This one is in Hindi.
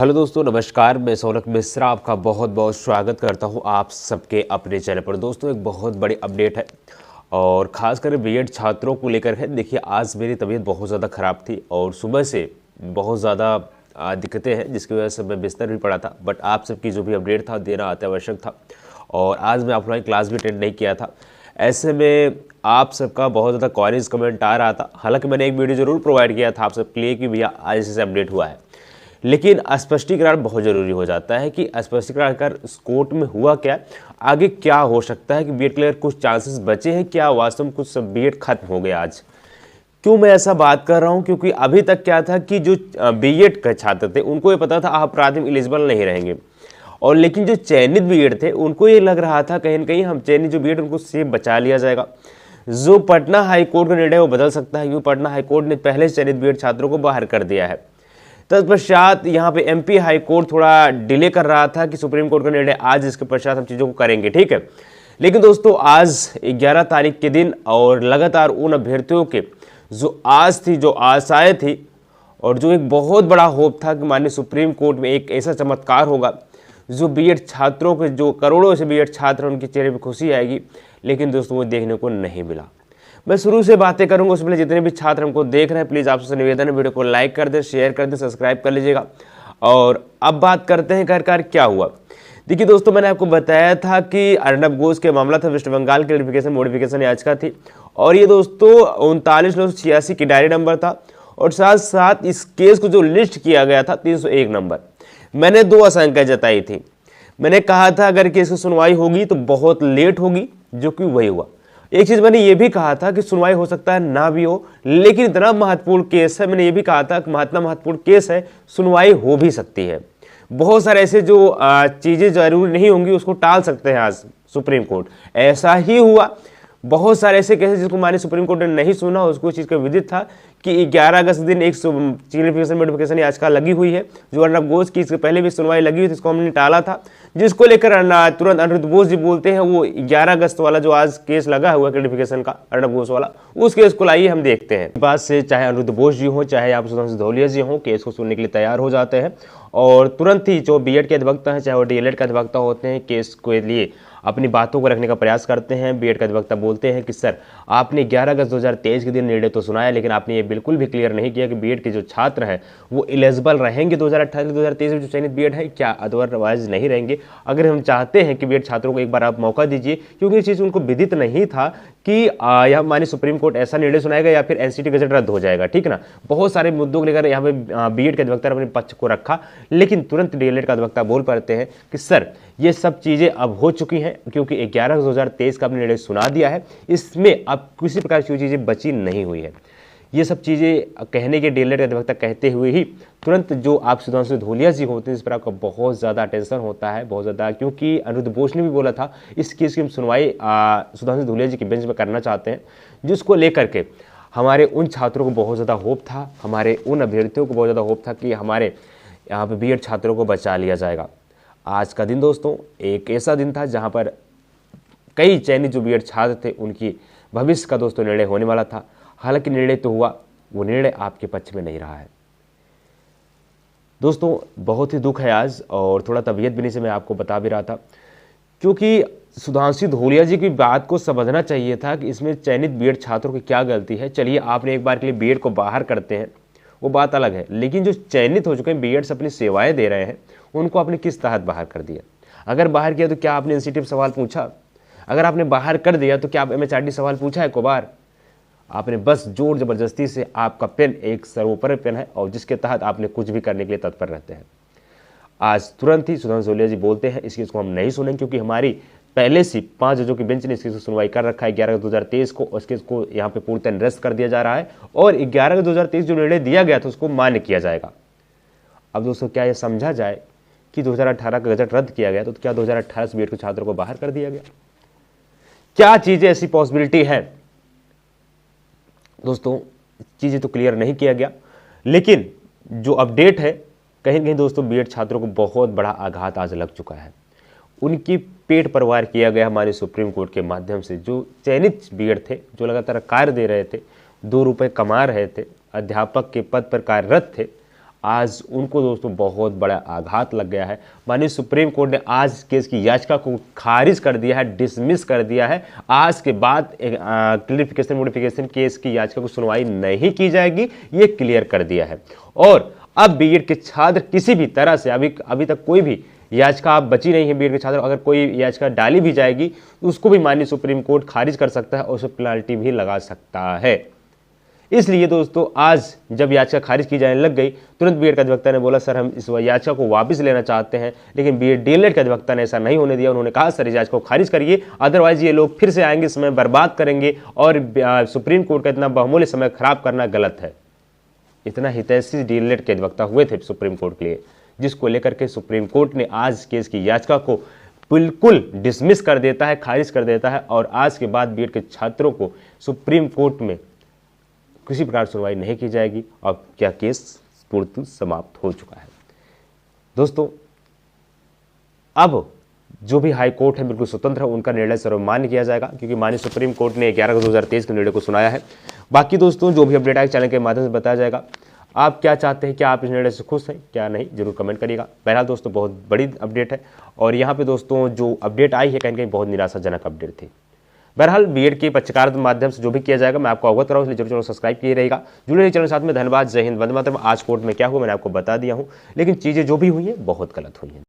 हेलो दोस्तों, नमस्कार। मैं सौरभ मिश्रा आपका बहुत बहुत स्वागत करता हूं आप सबके अपने चैनल पर। दोस्तों, एक बहुत बड़ी अपडेट है और ख़ासकर बीएड छात्रों को लेकर है। देखिए, आज मेरी तबीयत बहुत ज़्यादा ख़राब थी और सुबह से बहुत ज़्यादा दिक्कतें हैं, जिसकी वजह से मैं बिस्तर भी पड़ा था। बट आप सबकी जो भी अपडेट था देना अत्यावश्यक था और आज मैं ऑफलाइन क्लास भी अटेंड नहीं किया था। ऐसे में आप सबका बहुत ज़्यादा क्वेरीज कमेंट आ रहा था। हालांकि मैंने एक वीडियो ज़रूर प्रोवाइड किया था आप सबके लिए कि भैया आज इससे अपडेट हुआ है, लेकिन स्पष्टीकरण बहुत ज़रूरी हो जाता है कि स्पष्टीकरण कर कोर्ट में हुआ क्या, आगे क्या हो सकता है कि बीएड क्लियर कुछ चांसेस बचे हैं क्या, वास्तव में कुछ सब बीएड खत्म हो गया आज। क्यों मैं ऐसा बात कर रहा हूं? क्योंकि अभी तक क्या था कि जो बीएड के छात्र थे उनको ये पता था आप प्राथमिक एलिजिबल नहीं रहेंगे, और लेकिन जो चयनित बीएड थे उनको ये लग रहा था कहीं ना कहीं हम चयनित जो बीएड उनको सेफ बचा लिया जाएगा। जो पटना हाईकोर्ट का निर्णय वो बदल सकता है, क्योंकि पटना हाईकोर्ट ने पहले चयनित बीएड छात्रों को बाहर कर दिया है। तत्पश्चात यहाँ पे एमपी हाईकोर्ट थोड़ा डिले कर रहा था कि सुप्रीम कोर्ट का निर्णय आज, इसके पश्चात हम चीज़ों को करेंगे, ठीक है। लेकिन दोस्तों, आज 11 तारीख के दिन और लगातार उन अभ्यर्थियों के जो आज थी, जो आशाएं थी और जो एक बहुत बड़ा होप था कि माननीय सुप्रीम कोर्ट में एक ऐसा चमत्कार होगा जो बीएड छात्रों के, जो करोड़ों से बीएड छात्र उनके चेहरे पर खुशी आएगी, लेकिन दोस्तों वो देखने को नहीं मिला। मैं शुरू से बातें करूंगा, उसमें जितने भी छात्र हमको देख रहे हैं प्लीज़ आपसे निवेदन है, वीडियो को लाइक कर दें, शेयर कर दें, सब्सक्राइब कर लीजिएगा। और अब बात करते हैं आखिरकार क्या हुआ। देखिए दोस्तों, मैंने आपको बताया था कि अर्नब घोष के मामला था, वेस्ट बंगाल की क्लैरिफिकेशन मॉडिफिकेशन याचिका थी और ये दोस्तों 3986 की डायरी नंबर था और साथ साथ इस केस को जो लिस्ट किया गया था 301 नंबर। मैंने दो आशंकाएं जताई थी। मैंने कहा था अगर केस की सुनवाई होगी तो बहुत लेट होगी, जो कि वही हुआ। एक चीज मैंने ये भी कहा था कि सुनवाई हो सकता है ना भी हो, लेकिन इतना महत्वपूर्ण केस है, मैंने ये भी कहा था कि इतना महत्वपूर्ण केस है, सुनवाई हो भी सकती है। बहुत सारे ऐसे जो चीजें जरूरी नहीं होंगी उसको टाल सकते हैं आज सुप्रीम कोर्ट, ऐसा ही हुआ। बहुत सारे ऐसे केसेस जिसको माननीय सुप्रीम कोर्ट ने नहीं सुना, उसको चीज का विदित था कि 11 अगस्त दिन एक क्लैरिफिकेशन नोटिफिकेशन याचिका लगी हुई है जो अर्नब घोष की, इसके पहले भी सुनवाई लगी हुई थी, इसको हमने टाला था, जिसको लेकर तुरंत अनिरुद्ध बोस जी बोलते हैं वो 11 अगस्त वाला जो आज केस लगा हुआ क्लैरिफिकेशन का अर्नब घोष वाला, उस केस को लाइए हम देखते हैं। बात से चाहे अनिरुद्ध बोस जी हो चाहे आप सुधांशु धौलिया जी हो, केस को सुनने के लिए तैयार हो जाते हैं और तुरंत ही जो बीएड के अधिवक्ता हैं चाहे वो डीएलएड के अधिवक्ता होते हैं, केस के लिए अपनी बातों को रखने का प्रयास करते हैं। बीएड का अधिवक्ता बोलते हैं कि सर, आपने 11 अगस्त 2023 के दिन निर्णय तो सुनाया, लेकिन आपने ये बिल्कुल भी क्लियर नहीं किया कि बीएड के जो छात्र हैं वो एलिजिबल रहेंगे 2028-2023 में जो चयनित बीएड है, क्या अदरवाइज नहीं रहेंगे। अगर हम चाहते हैं कि बीएड छात्रों को एक बार आप मौका दीजिए, क्योंकि ये चीज़ उनको विदित नहीं था कि यह माननीय सुप्रीम कोर्ट ऐसा निर्णय सुनाएगा या फिर एनसीटी गजट रद्द हो जाएगा, ठीक ना। बहुत सारे मुद्दों को लेकर यहाँ पे बीएड के अधिवक्ता ने अपने पक्ष को रखा, लेकिन तुरंत डीएलएड का अधिवक्ता बोल पाते हैं कि सर, ये सब चीज़ें अब हो चुकी हैं, क्योंकि 11 अगस्त 2023 का आपने निर्णय सुना दिया है, इसमें अब किसी प्रकार की चीज़ें बची नहीं हुई है। ये सब चीज़ें कहने के डीएलएड अधिवक्ता कहते हुए ही तुरंत जो आप सुधांशु धौलिया जी होते हैं, इस पर आपका बहुत ज़्यादा टेंशन होता है, बहुत ज़्यादा, क्योंकि अनिरुद्ध बोस ने भी बोला था इस केस की हम सुनवाई सुधांशु धौलिया जी के बेंच में करना चाहते हैं, जिसको लेकर के हमारे उन छात्रों को बहुत ज़्यादा होप था, हमारे उन अभ्यर्थियों को बहुत ज़्यादा होप था कि हमारे यहाँ पर बीएड छात्रों को बचा लिया जाएगा। आज का दिन दोस्तों एक ऐसा दिन था जहाँ पर कई चयनित जो बीएड छात्र थे उनकी भविष्य का दोस्तों निर्णय होने वाला था। हालांकि निर्णय तो हुआ, वो निर्णय आपके पक्ष में नहीं रहा है। दोस्तों, बहुत ही दुख है आज और थोड़ा तबीयत भी नहीं से मैं आपको बता भी रहा था, क्योंकि सुधांशु धौलिया जी की बात को समझना चाहिए था कि इसमें चयनित बीएड छात्रों की क्या गलती है। चलिए, आपने एक बार के लिए बीएड को बाहर करते हैं, वो बात अलग है, लेकिन जो चयनित हो चुके हैं बीएड से अपनी सेवाएं दे रहे हैं, उनको आपने किस तहत बाहर कर दिया? अगर बाहर किया तो क्या आपने एनसीटी सवाल पूछा? अगर आपने बाहर कर दिया तो क्या आप एमएचआरडी सवाल पूछा है को बार? आपने बस जोर जबरदस्ती से, आपका पेन एक सर्वोपरि पेन है और जिसके तहत आपने कुछ भी करने के लिए तत्पर रहते हैं। आज तुरंत ही सुधांशु धौलिया जी बोलते हैं इस केस को हम नहीं सुनेंगे, क्योंकि हमारी पहले से 5 जजों की बेंच ने इस केस की सुनवाई कर रखा है 11 अगस्त 2023 को, और इस केस को यहाँ पे पूर्णतः निरस्त कर दिया जा रहा है और 11 अगस्त 2023 जो निर्णय दिया गया था उसको मान्य किया जाएगा। अब दोस्तों, क्या यह समझा जाए कि 2018 का गजट रद्द किया गया तो क्या 2018 से बीएड के छात्रों को बाहर कर दिया गया? क्या चीजें ऐसी पॉसिबिलिटी है? दोस्तों, चीजें तो क्लियर नहीं किया गया, लेकिन जो अपडेट है कहीं ना कहीं दोस्तों बीएड छात्रों को बहुत बड़ा आघात आज लग चुका है। उनकी पेट परवार किया गया हमारे सुप्रीम कोर्ट के माध्यम से। जो चयनित बीएड थे, जो लगातार कार्य दे रहे थे, 2 रुपए कमा रहे थे, अध्यापक के पद पर कार्यरत थे, आज उनको दोस्तों बहुत बड़ा आघात लग गया है। माननीय सुप्रीम कोर्ट ने आज केस की याचिका को खारिज कर दिया है, डिसमिस कर दिया है। आज के बाद क्लियरिफिकेशन मोडिफिकेशन केस की याचिका को सुनवाई नहीं की जाएगी, ये क्लियर कर दिया है। और अब बीएड के छात्र किसी भी तरह से अभी तक कोई भी याचिका आप बची नहीं है बीएड के छात्र, अगर कोई याचिका डाली भी जाएगी तो उसको भी माननीय सुप्रीम कोर्ट खारिज कर सकता है और उसे पेनल्टी भी लगा सकता है। इसलिए दोस्तों आज जब याचिका खारिज की जाने लग गई, तुरंत बीएड के अधिवक्ता ने बोला सर हम इस याचिका को वापस लेना चाहते हैं, लेकिन बीएड डीएलएड के अधिवक्ता ने ऐसा नहीं होने दिया। उन्होंने कहा सर इस याचिका को खारिज करिए, अदरवाइज ये लोग फिर से आएंगे, समय बर्बाद करेंगे और सुप्रीम कोर्ट का इतना बहुमूल्य समय खराब करना गलत है। इतना हितैषी डीएलएड के अधिवक्ता हुए थे सुप्रीम कोर्ट के लिए, जिसको लेकर के सुप्रीम कोर्ट ने आज केस की याचिका को बिल्कुल डिसमिस कर देता है, खारिज कर देता है। और आज के बाद बीएड के छात्रों को सुप्रीम कोर्ट में किसी प्रकार सुनवाई नहीं की जाएगी और क्या केस पूर्णतः समाप्त हो चुका है। दोस्तों अब जो भी हाई कोर्ट है बिल्कुल स्वतंत्र है, उनका निर्णय सर्वमान्य किया जाएगा, क्योंकि माननीय सुप्रीम कोर्ट ने 11/2023 के निर्णय को सुनाया है। बाकी दोस्तों जो भी अपडेट आए चैनल के माध्यम से बताया जाएगा। आप क्या चाहते हैं, क्या आप इस निर्णय से खुश हैं क्या नहीं, जरूर कमेंट करिएगा। बहरहाल दोस्तों बहुत बड़ी अपडेट है और यहाँ पे दोस्तों जो अपडेट आई है कहीं कहीं बहुत निराशाजनक अपडेट थी। बहरहाल बीएड के पत्रकार माध्यम से जो भी किया जाएगा मैं आपको अवगत कराऊँ, इसलिए जरूर चैनल सब्सक्राइब किए रहेगा, जुड़े रहिए चैनल साथ में। धन्यवाद, जय हिंद, वंदे मातरम। आज कोर्ट में क्या हुआ मैंने आपको बता दिया हूँ, लेकिन चीज़ें जो भी हुई हैं बहुत गलत हुई हैं।